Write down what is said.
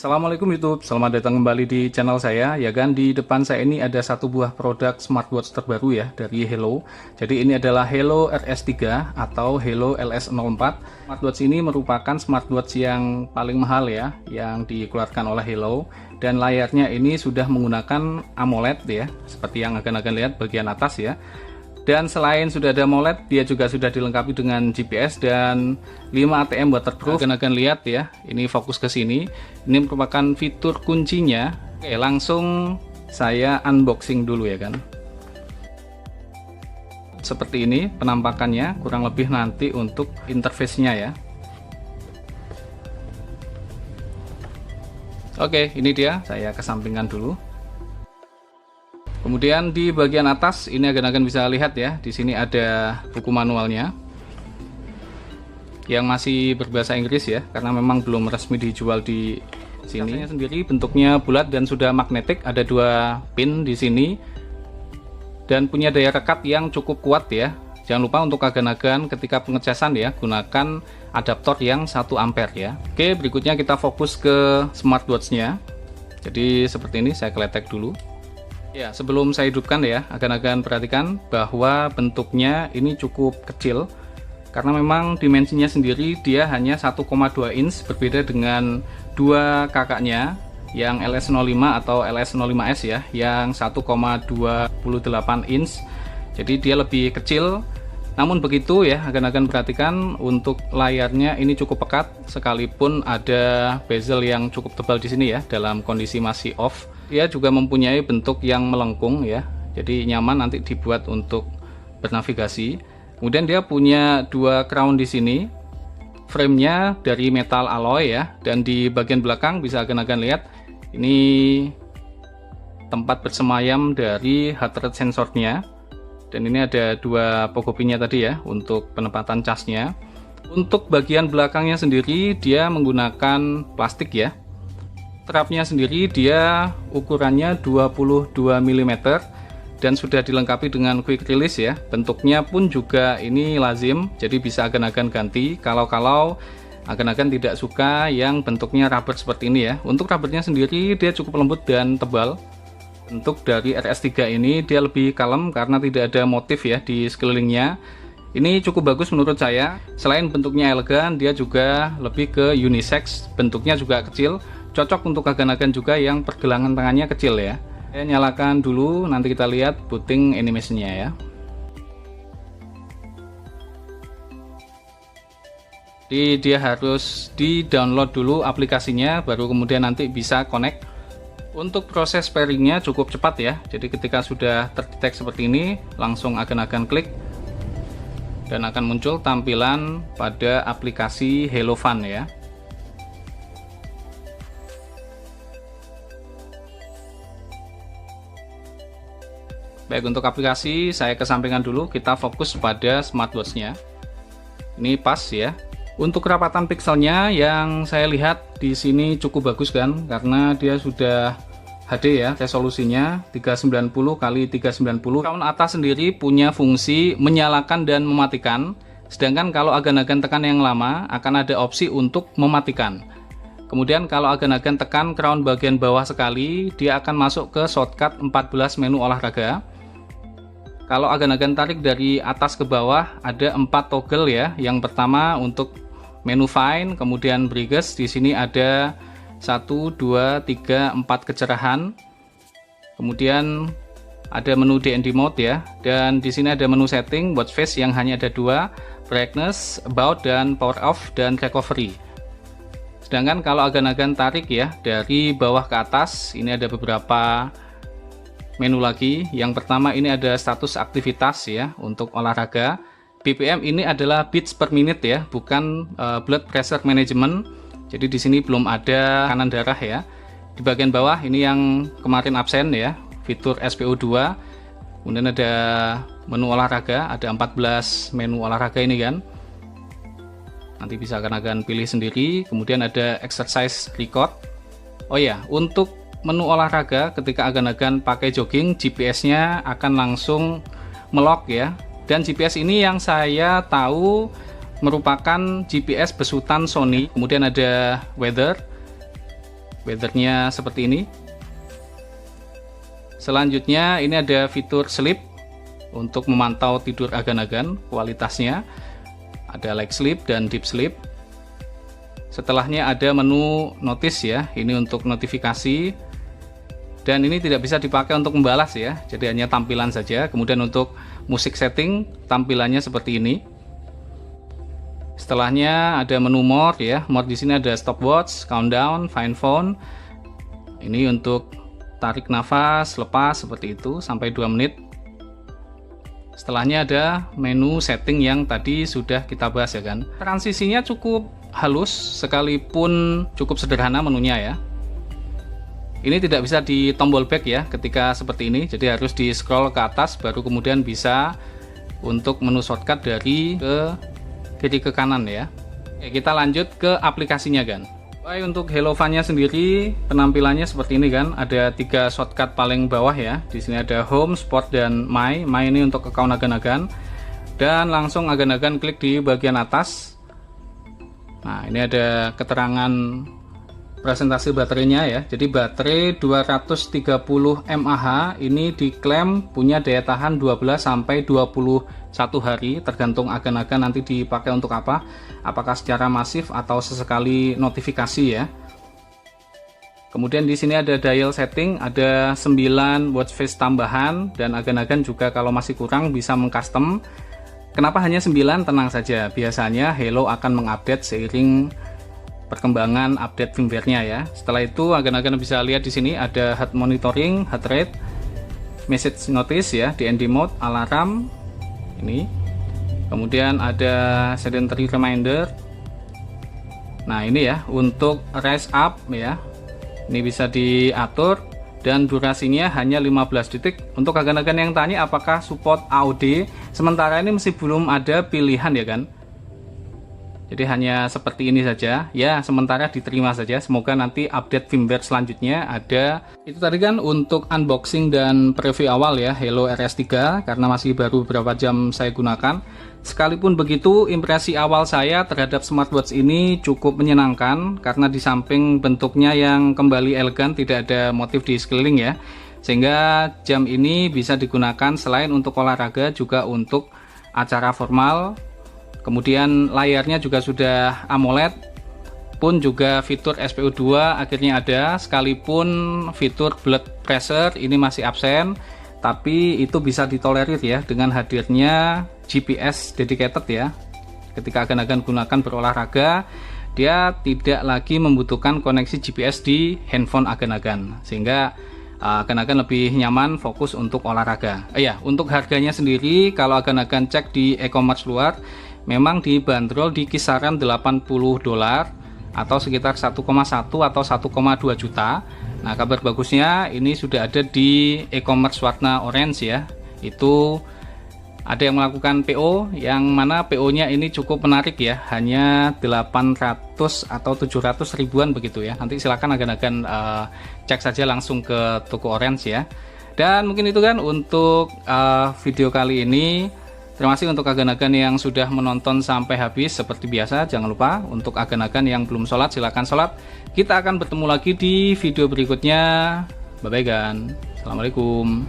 Assalamualaikum YouTube, selamat datang kembali di channel saya. Ya kan, di depan saya ini ada satu buah produk smartwatch terbaru ya dari Hello. Jadi ini adalah Hello RS3 atau Hello LS04. Smartwatch ini merupakan smartwatch yang paling mahal ya, yang dikeluarkan oleh Hello. Dan layarnya ini sudah menggunakan AMOLED ya, seperti yang akan lihat bagian atas ya. Dan selain sudah ada AMOLED, dia juga sudah dilengkapi dengan GPS dan 5 ATM waterproof. Akan lihat ya, ini fokus ke sini. Ini merupakan fitur kuncinya. Oke, langsung saya unboxing dulu ya kan. Seperti ini penampakannya, kurang lebih nanti untuk interface-nya ya. Oke, ini dia, saya kesampingkan dulu. Kemudian di bagian atas ini akan bisa lihat ya, di sini ada buku manualnya yang masih berbahasa Inggris ya, karena memang belum resmi dijual di sini. Sendiri bentuknya bulat dan sudah magnetik, ada 2 pin di sini dan punya daya rekat yang cukup kuat ya. Jangan lupa untuk agan-agan ketika pengecasan ya, gunakan adaptor yang 1 ampere ya. Oke, berikutnya kita fokus ke smartwatch-nya. Jadi seperti ini, saya keletek dulu. Ya, sebelum saya hidupkan ya, agan-agan perhatikan bahwa bentuknya ini cukup kecil karena memang dimensinya sendiri dia hanya 1,2 inch, berbeda dengan 2 kakaknya yang LS05 atau LS05S ya, yang 1,28 inch. Jadi dia lebih kecil. Namun begitu ya, agan-agan perhatikan untuk layarnya ini cukup pekat, sekalipun ada bezel yang cukup tebal di sini ya, dalam kondisi masih off. Dia juga mempunyai bentuk yang melengkung ya, jadi nyaman nanti dibuat untuk bernavigasi. Kemudian dia punya 2 crown di sini, framenya dari metal alloy ya, dan di bagian belakang bisa agan-agan lihat ini tempat bersemayam dari heart rate sensornya, dan ini ada 2 pogo pinnya tadi ya untuk penempatan casnya. Untuk bagian belakangnya sendiri dia menggunakan plastik ya. Strapnya sendiri dia ukurannya 22 mm dan sudah dilengkapi dengan quick release ya. Bentuknya pun juga ini lazim, jadi bisa agan-agan ganti kalau agan-agan tidak suka yang bentuknya rubber seperti ini ya. Untuk rubbernya sendiri dia cukup lembut dan tebal. Bentuk dari RS3 ini dia lebih kalem karena tidak ada motif ya di sekelilingnya. Ini cukup bagus menurut saya. Selain bentuknya elegan, dia juga lebih ke unisex, bentuknya juga kecil, cocok untuk agan-agan juga yang pergelangan tangannya kecil ya. Saya nyalakan dulu, nanti kita lihat booting animasinya ya. Jadi dia harus di download dulu aplikasinya, baru kemudian nanti bisa connect. Untuk proses pairingnya cukup cepat ya, jadi ketika sudah terdetek seperti ini, langsung agan-agan klik dan akan muncul tampilan pada aplikasi Hello Fun ya. Baik, untuk aplikasi saya kesampingkan dulu, kita fokus pada smartwatch-nya. Ini pas ya. Untuk kerapatan pixelnya yang saya lihat di sini cukup bagus kan, karena dia sudah HD ya, resolusinya 390 x 390. Crown atas sendiri punya fungsi menyalakan dan mematikan, sedangkan kalau agan-agan tekan yang lama akan ada opsi untuk mematikan. Kemudian kalau agan-agan tekan crown bagian bawah sekali, dia akan masuk ke shortcut 14 menu olahraga. Kalau agan-agan tarik dari atas ke bawah ada 4 toggle ya. Yang pertama untuk menu fine, kemudian brightness, di sini ada 1, 2, 3, 4 kecerahan. Kemudian ada menu DND mode ya, dan di sini ada menu setting watch face yang hanya ada 2, brightness, about, dan power off dan recovery. Sedangkan kalau agan-agan tarik ya dari bawah ke atas, ini ada beberapa menu lagi. Yang pertama ini ada status aktivitas ya untuk olahraga. BPM ini adalah beats per minute ya, bukan blood pressure management. Jadi di sini belum ada tekanan darah ya. Di bagian bawah ini yang kemarin absen ya, fitur SPO2. Kemudian ada menu olahraga, ada 14 menu olahraga ini kan. Nanti bisa akan pilih sendiri. Kemudian ada exercise record. Oh ya, untuk menu olahraga ketika agan-agan pakai jogging, GPS-nya akan langsung melock ya. Dan GPS ini yang saya tahu merupakan GPS besutan Sony. Kemudian ada weather, weathernya seperti ini. Selanjutnya ini ada fitur sleep untuk memantau tidur agan-agan, kualitasnya ada light sleep dan deep sleep. Setelahnya ada menu notice ya, ini untuk notifikasi, dan ini tidak bisa dipakai untuk membalas ya, jadi hanya tampilan saja. Kemudian untuk musik setting tampilannya seperti ini. Setelahnya ada menu more ya, more di sini ada stopwatch, countdown, find phone. Ini untuk tarik nafas, lepas seperti itu sampai 2 menit. Setelahnya ada menu setting yang tadi sudah kita bahas ya kan. Transisinya cukup halus sekalipun cukup sederhana menunya ya. Ini tidak bisa di tombol back ya ketika seperti ini, jadi harus di scroll ke atas baru kemudian bisa untuk menu shortcut dari ke kiri ke kanan ya. Oke, kita lanjut ke aplikasinya kan. Baik, untuk HelloFun-nya sendiri penampilannya seperti ini kan. Ada 3 shortcut paling bawah ya. Di sini ada Home, Sport, dan My. My ini untuk account agan-agan. Dan langsung agan-agan klik di bagian atas. Nah, ini ada keterangan presentasi baterainya ya. Jadi baterai 230 mAh ini diklaim punya daya tahan 12 sampai 21 hari, tergantung agan-agan nanti dipakai untuk apa. Apakah secara masif atau sesekali notifikasi ya. Kemudian di sini ada dial setting, ada 9 watch face tambahan, dan agan-agan juga kalau masih kurang bisa mengcustom. Kenapa hanya 9? Tenang saja, biasanya Hello akan mengupdate seiring perkembangan update firmware-nya ya. Setelah itu agan-agan bisa lihat di sini ada heart monitoring, heart rate, message notice ya, DND mode, alarm ini. Kemudian ada sedentary reminder. Nah, ini ya untuk rise up ya. Ini bisa diatur dan durasinya hanya 15 detik. Untuk agan-agan yang tanya apakah support AOD, sementara ini masih belum ada pilihan ya kan. Jadi hanya seperti ini saja ya, sementara diterima saja. Semoga nanti update firmware selanjutnya ada. Itu tadi kan untuk unboxing dan preview awal ya Hello RS3, karena masih baru beberapa jam saya gunakan. Sekalipun begitu, impresi awal saya terhadap smartwatch ini cukup menyenangkan, karena di samping bentuknya yang kembali elegan, tidak ada motif di sekeliling ya, sehingga jam ini bisa digunakan selain untuk olahraga juga untuk acara formal. Kemudian layarnya juga sudah AMOLED, pun juga fitur SPO2 akhirnya ada, sekalipun fitur blood pressure ini masih absen, tapi itu bisa ditolerir ya dengan hadirnya GPS dedicated ya. Ketika agan-agan gunakan berolahraga, dia tidak lagi membutuhkan koneksi GPS di handphone agan-agan, sehingga agan-agan lebih nyaman fokus untuk olahraga. Untuk harganya sendiri, kalau agan-agan cek di e-commerce luar, memang dibanderol di kisaran $80 atau sekitar 1,1 atau 1,2 juta. Nah, kabar bagusnya ini sudah ada di e-commerce warna orange ya. Itu ada yang melakukan PO, yang mana PO-nya ini cukup menarik ya, hanya 800 atau 700 ribuan begitu ya. Nanti silakan agan-agan cek saja langsung ke toko orange ya. Dan mungkin itu kan untuk video kali ini. Terima kasih untuk agan-agan yang sudah menonton sampai habis. Seperti biasa, jangan lupa untuk agan-agan yang belum sholat, silahkan sholat. Kita akan bertemu lagi di video berikutnya. Bye bye gan. Assalamualaikum.